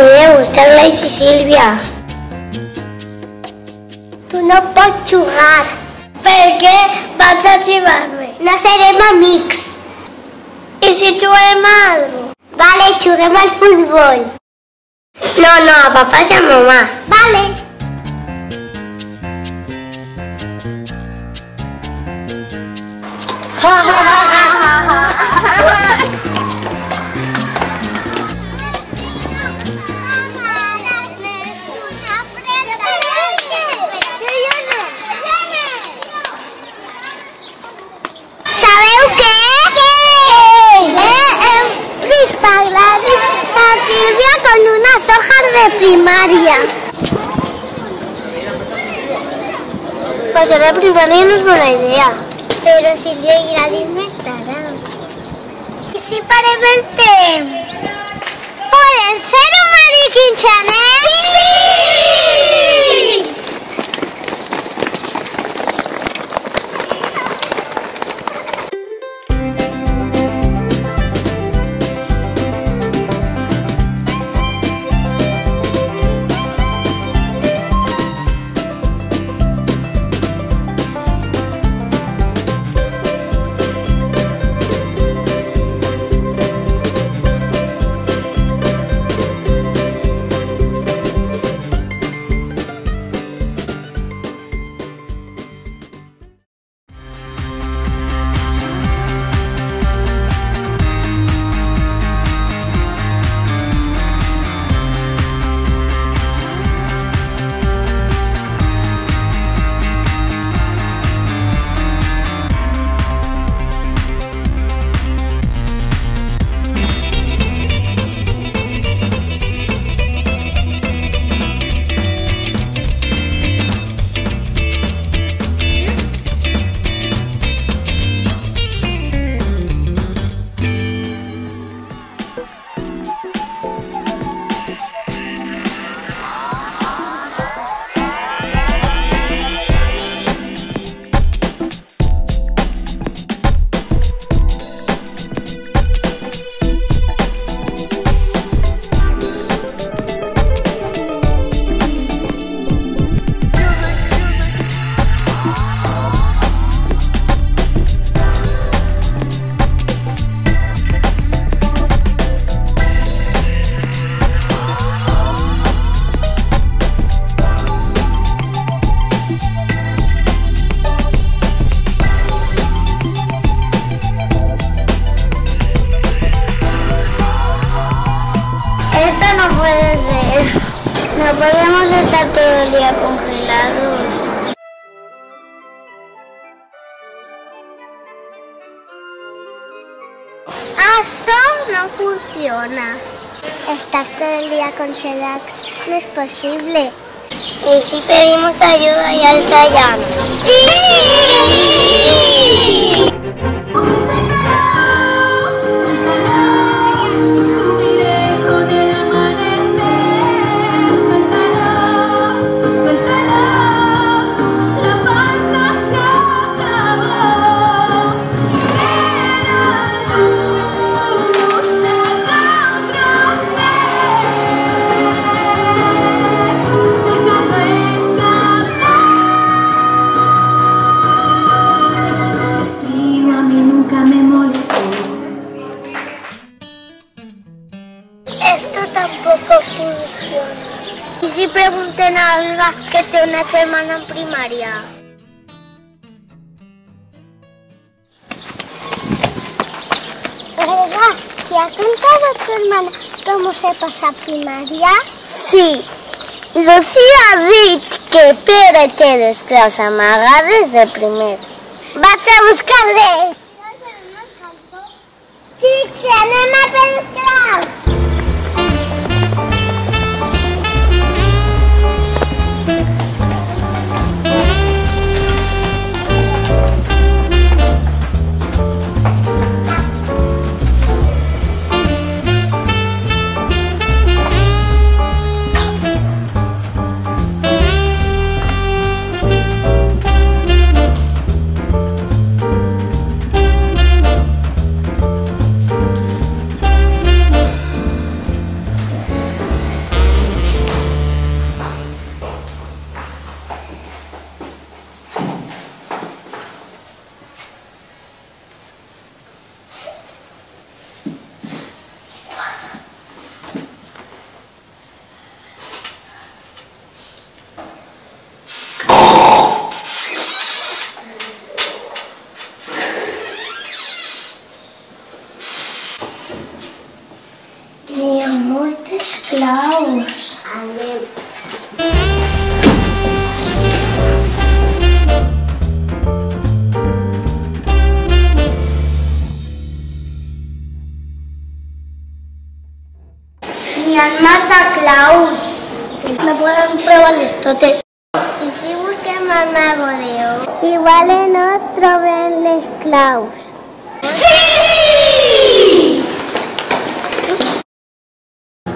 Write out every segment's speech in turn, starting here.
me gustan Laís i Sílvia. Tu no pots jugar. Per què? Vaig a xivar-me. No serem amics. I si juguem a algo? Vale, juguem al futbol. No, a papás y a mamás. Vale. Sabeu què? Hem vist parlar a Sílvia con unas hojas de primaria. Pasar a primaria no és bona idea. Però Sílvia i Gladys no estaran. I si parem el temps? Podem fer un mariquinxanet? Sí! No podemos estar todo el día congelados. Això no funciona. Estar todo el día congelados no es posible. ¿Y si pedimos ayuda y al Chayanne? ¡Sí! Tampoco funciona. ¿Y si pregunten a Alba que té una germana en primaria? ¿Verdad? ¿Te ha contado tu hermana cómo se pasa a primaria? Sí. Lucía ha dit que Pere té les claus amagades de primer. Vaig a buscar-les. Xics, anem a per les claus. el mago de hoy. Igual en otro ven les Claus. ¡Sí!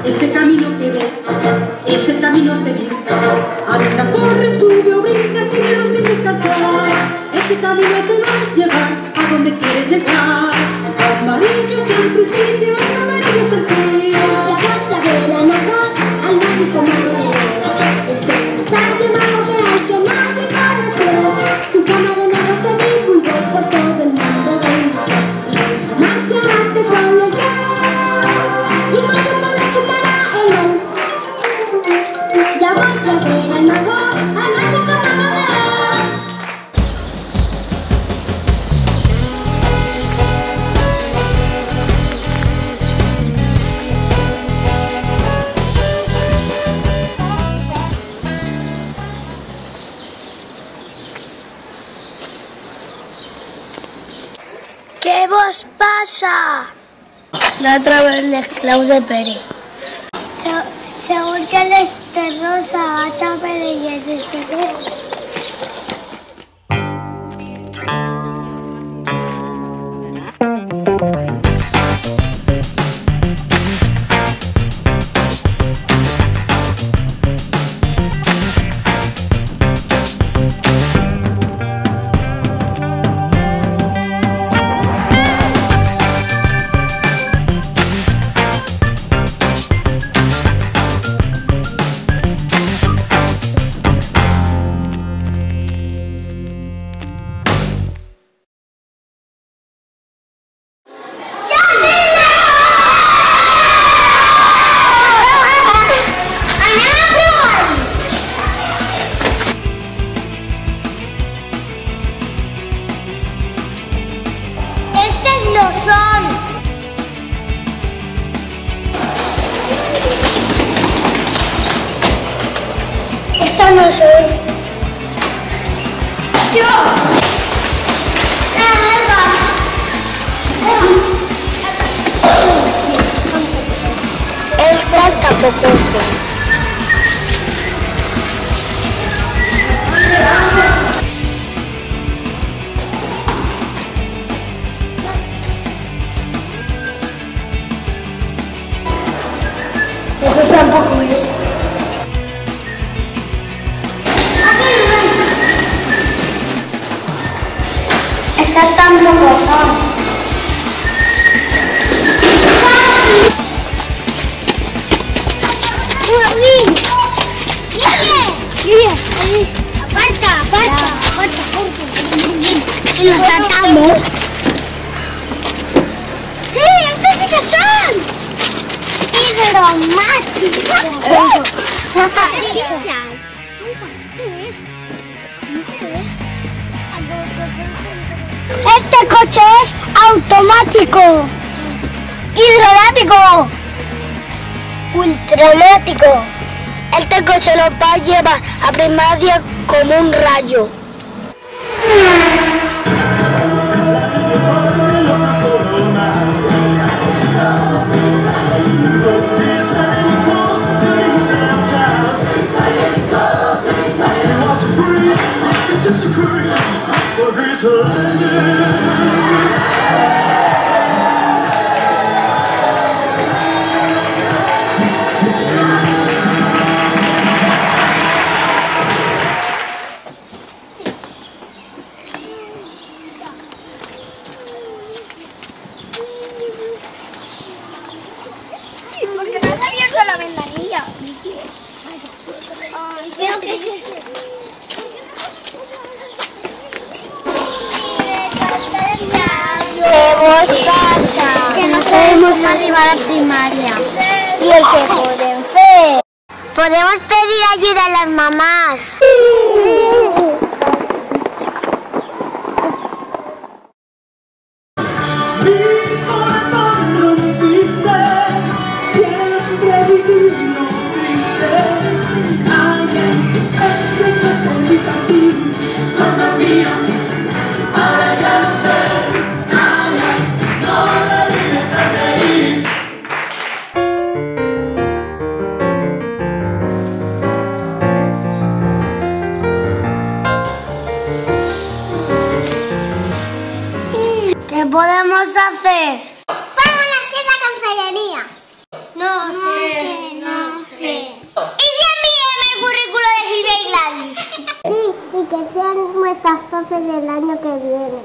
Ese camino que ves es el camino a seguir. Anda, corre, sube o brinca, síguelo sin descansar. Este camino te va a llevar a donde quieres llegar. Amarillo es el principio, es amarillo hasta el fin. Ya ver al mágico mago de Oz. Es el sabio mago real que nadie conoció. Su fama de mago se divulgó por todo el mundo del museo. Y su magia hace solo yo. Y con su poder quitará el mal. Ya voy a ver al mago, al mágico mago de Oz. ¿Qué vos pasa? La otra vez les Claus de Pere. Según que les Rosa, Hacha Pere y ese son. Esta no soy. Yo. Esta tampoco soy. Eso tampoco es. Estas tampoco son. Aparta. Y los atamos. Sí, estos sí que son. Este coche es automático, hidromático, ultramático. Este coche nos va a llevar a primaria como un rayo. Porque no has abierto la ventanilla. Creo que es ese. ¿Qué vos pasa? Que no podemos arribar a primaria. ¿Y el que pueden fe? Podemos pedir ayuda a las mamás. a hacer? Vamos a hacer la cancellería. No sé. ¿Y si envíame el currículo de Silvia y Gladys? Sí, que sean nuestras profes del año que viene.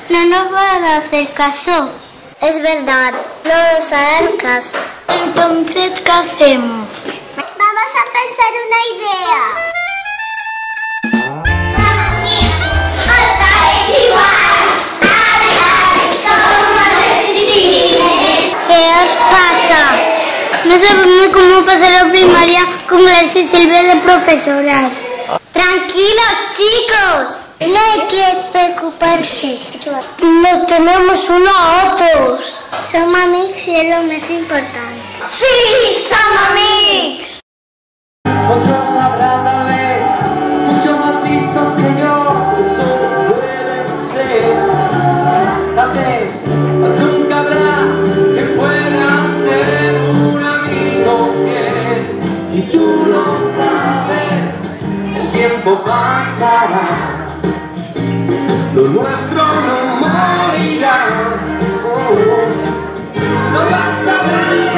No nos van a hacer caso. Es verdad, no nos harán caso. Entonces, ¿qué hacemos? Vamos a pensar una idea. ¿Qué os pasa? No sabemos cómo pasar la primaria con Gladys y Silvia de profesoras. ¡Tranquilos, chicos! No hay que preocuparse. Nos tenemos unos a otros. Somos amigos y es lo más importante. ¡Sí! ¡Somos amigos! Otros habrá tal vez mucho más listos que yo. Eso puede ser. Tal vez más nunca habrá que pueda ser un amigo fiel. Y tú lo sabes, el tiempo pasará. Lo nuestro no morirá. No vas a ver.